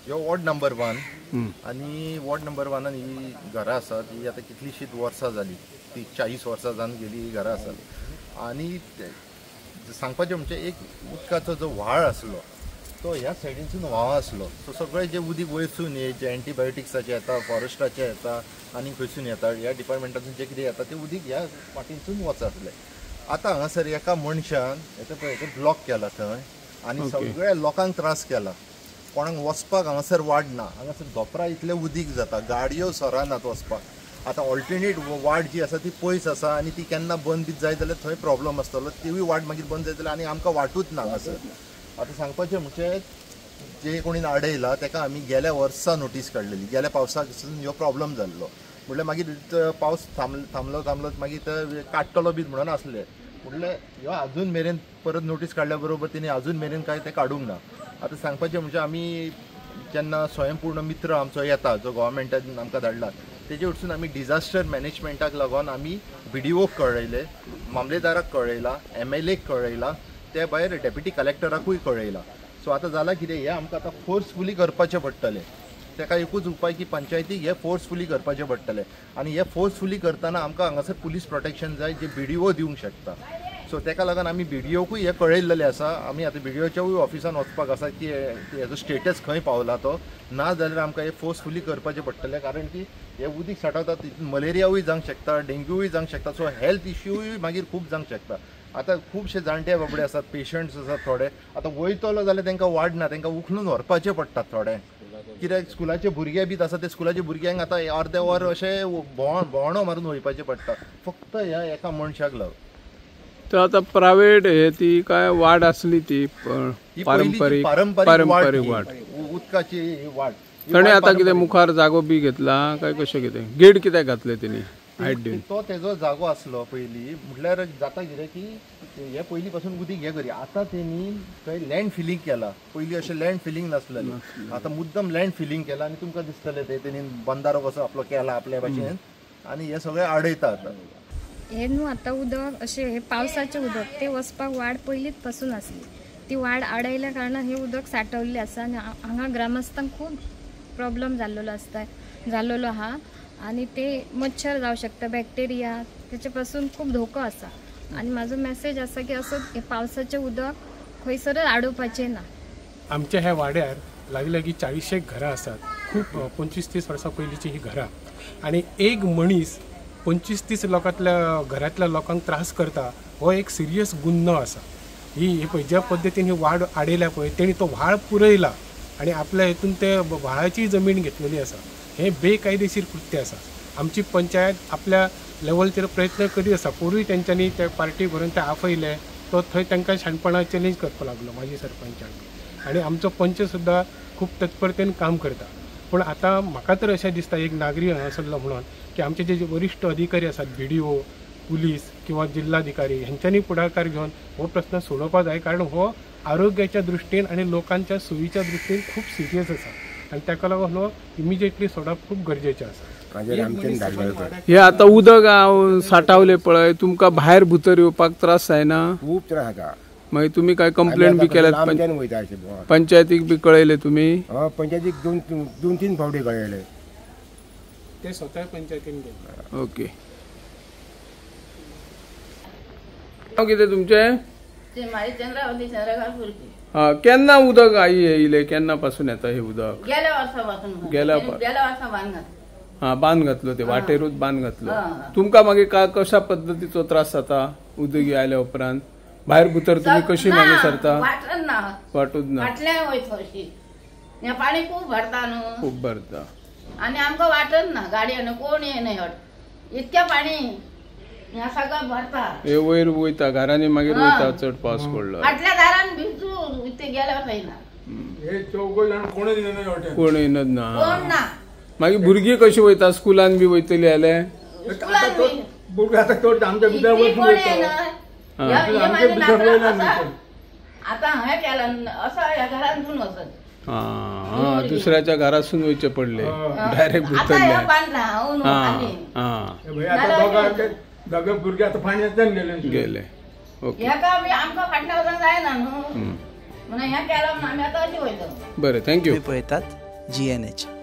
ह्यो ward number 1 आणि ward number 1 ही घरां आसात ही आतां कितलीशींच वर्सां जाली, ती 40 वर्सां जावन गेली ही घरां आसात. आणि सांगपाचें म्हणजे एक उदकाचो जो व्हाळ आसलो तो ह्या सायडीनसून व्हांव आसलो. सो सगळें जे उदीक वयरसून जे एंटीबायोटिक्साचें येता, फॉरेस्टाचें येता आनी खंयसून येता, ह्या डिपार्टमेंटासून जे कितें येता तें उदीक ह्या वाटेनसून वचतलें. आतां हांगासर एका मनशान ब्लॉक केला थंय आनी सगळ्या लोकांक त्रास केला. कोणाक वचपाक हांगासर वाट ना, हांगासर धोपरा इतलें उदीक जाता, गाडयो सरानात वचपाक. आतां ऑल्टरनेट वाट जी आसा ती पयस आसा आनी ती केन्ना बंद बी जाय जाल्यार थंय प्रॉब्लम आसतलो. तिवूय वाट मागीर बंद जाय जाल्यार आनी आमकां वाटूच ना हांगासर. आतां सांगपाचें म्हणजे जे कोणी आडयला ताका आमी गेल्या वर्सा नोटीस काडलेली. गेल्या पावसासून ह्यो प्रॉब्लम जाल्लो म्हटल्यार मागीर पावस थांबलो मागीर ते काडटलो बी म्हणून आसले. म्हटल्यार ह्यो आजून मेरेन परत नोटीस काडल्या बरोबर तेणी आजून मेरेन कांय ते काडूंक ना. आतां सांगपाचें म्हणजे आमी जेन्ना स्वयंपूर्ण मित्र आमचो येता जो गोवोरमेंटान आमकां धाडला तेजे वरसून आमी डिजास्टर मॅनेजमेंटाक लागून आमी BDOक कळयले, मामलेदाराक कळयला, MLAक कळयला, ते भायर डेप्युटी कलेक्टराकूय कळयला. सो आतां जालां कितें, हें आमकां आतां फोर्सफुली करपाचें पडटलें. ताका एकूच उपाय की पंचायतीक हें फोर्सफुली करपाचें पडटलें. आनी हें फोर्सफुली करतना आमकां हांगासर पुलीस प्रोटेक्शन जाय जे BDO दिवंक शकता. सो ताका लागून आमी BDOकूय हें कळयल्लेलें आसा. आमी आतां BDOच्याय ऑफिसान वचपाक आसा की हेजो स्टेटस खंय पावला तो, ना जाल्यार आमकां हें फोर्सफुली करपाचें पडटलें. कारण की हें उदीक साठवता तितून मलेरियावूय जावंक शकता, डेंग्यूय जावंक शकता. सो हेल्थ इश्यूय मागीर खूब जावंक शकता. आतां खुबशे जाणटे बाबडे आसात, पेशंट्स आसात थोडे, आतां वयतलो जाल्यार तांकां वाड ना, तांकां उखलून व्हरपाचें पडटा थोडे. कित्याक स्कुलाचे भुरगे बी आसा ते स्कुलाच्या भुरग्यांक आतां अर्दे वर अशें भोंवणो मारून वयपाचें पडटा फक्त ह्या एका मनशाक लागून. तर आता प्रायव्हेट हे ती काय वाड आसली ती पारंपारीक वाड, उदकाची वाड. ताणें आतां कितें मुखार जागो बी घेतला काय कशें कितें, गेट कित्याक घातले तेणी हायट दिवन? तो तेजो जागो आसलो पयलीं. म्हटल्यार जाता कितें की हे पयलीं पासून उदीक हे करी. आतां तेणी थंय लँड फिलींग केला. पयलीं अशें लँड फिलींग नासलेलें, आतां मुद्दम लँड फिलींग केला आनी तुमकां दिसतलें तेणी बंदारो कसो आपलो केला आपल्या भाशेन आनी हे सगळें आडयता. आतां हे न्हू आतां उदक अशें हे पावसाचें उदक ते वचपाक वाड पयलींच पासून आसली. ती वाड आडयल्या कारणान हे उदक साठवल्लें आसा आनी हांगा ग्रामस्थांक खूब प्रॉब्लम जाल्लो आहा. आणि ते मच्छर जावं शकता, बॅक्टेरिया, त्याच्या पासून खूप धोको आसा. आणि माझो मेसेज आसा की असं हे पावसाचें उदक खंयसरच आडोवपाचें ना. आमच्या ह्या वाड्यार लागीं 40 घरां आसात. खूप 25-30 वर्सां पयलींची ही घरां. आणि एक मनीस 25-30 लोकांतल्या घरांतल्या लोकांक त्रास करता हो एक सिरियस गुन्हो आसा. ही पळय ज्या पद्दतीन ही वाड आडयल्या पळय तेणी तो व्हाळ पुरयला आणि आपल्या हेतून ते व्हाळाची जमीन घेतलेली आसा. हे बेकायदेशीर कृत्य आसा. आमची पंचायत आपल्या लेवलचेर प्रयत्न करीत आसा. पूर्वी तेंच्यांनी ते पार्टी भरून ते आफयले तो थंय तांकां शाणपणा चॅलेंज करपाक लागलो माजी सरपंचाक. आणि आमचो पंच सुद्दां खूब तत्परतेन काम करता. पूण आतां म्हाका तर अशें दिसता एक नागरीक हांगासरलो म्हणून की आमचे जे वरिश्ठ अधिकारी आसात, BDO, पुलीस किंवा जिल्हाधिकारी हेंच्यांनी पुढाकार घेवन हो प्रश्न सोडोवपाक जाय. कारण हो आरोग्याच्या दृश्टीन आणि लोकांच्या सोयीच्या दृश्टीन खूब सिरियस आसा आणि ताका लागून हो इमिजिएटली सोडप खूप गरजेचें आसा. हे आता उदक साठवले पळय, तुमकां भायर भितर येवपाक त्रास जायना? खूब त्रास जाता. मागीर तुमी काय कंप्लेंट बी केल्यात? पंचायतीक बी कळयले तुमी? पंचायतीक 2-3 फावटी कळयले. ते स्वतः पंचायतीन गेले. ओके. कितें तुमचें? हा, केन्ना उदक येयले, केन्ना पासून येता हे उदक? गेल्या वर्सापासून. गेल्या वर्सा बांद घातलो. हा, बांद घातलो, ते वाटेरूच बांद घातलो. तुमकां मागीर कशा पद्दतीचो त्रास जाता उदक आयल्या उपरांत? भायर भितर तुम्ही कशी मागीर सरता? वाटूच ना. हे पाणी खूप भरता न्हू, खूप भरता आणि आमकां वाटत ना, गाडयेन कोण येना इतकें पाणी ह्या सगळं भरता. हे वयर वयता घरांनी मागीर वयता चड पावस पडलो. फाटल्या दारान भिजू इथे गेल्यावर जायना. हे 4 जाण कोण येना, कोण येनच ना. कोण ना. मागीर भुरगीं कशी वयता? स्कुलान बी वयतली जाल्यार? भुरगीं आतां तो आमच्या भितर वचून वयता. आता हांवें केलं असं ह्या घरांतून वचत. हा, दुसऱ्याच्या घरासून वयचे पडले डायरेक्ट भितर. दोघे भुरगे आता पाण्यातल्यान गेले. ओके. आमकां फाटल्या वचून जायना न्हू म्हणून हें केलं आमी आतां अशी वयता. बरें, थँक्यू. पळयतात GNH.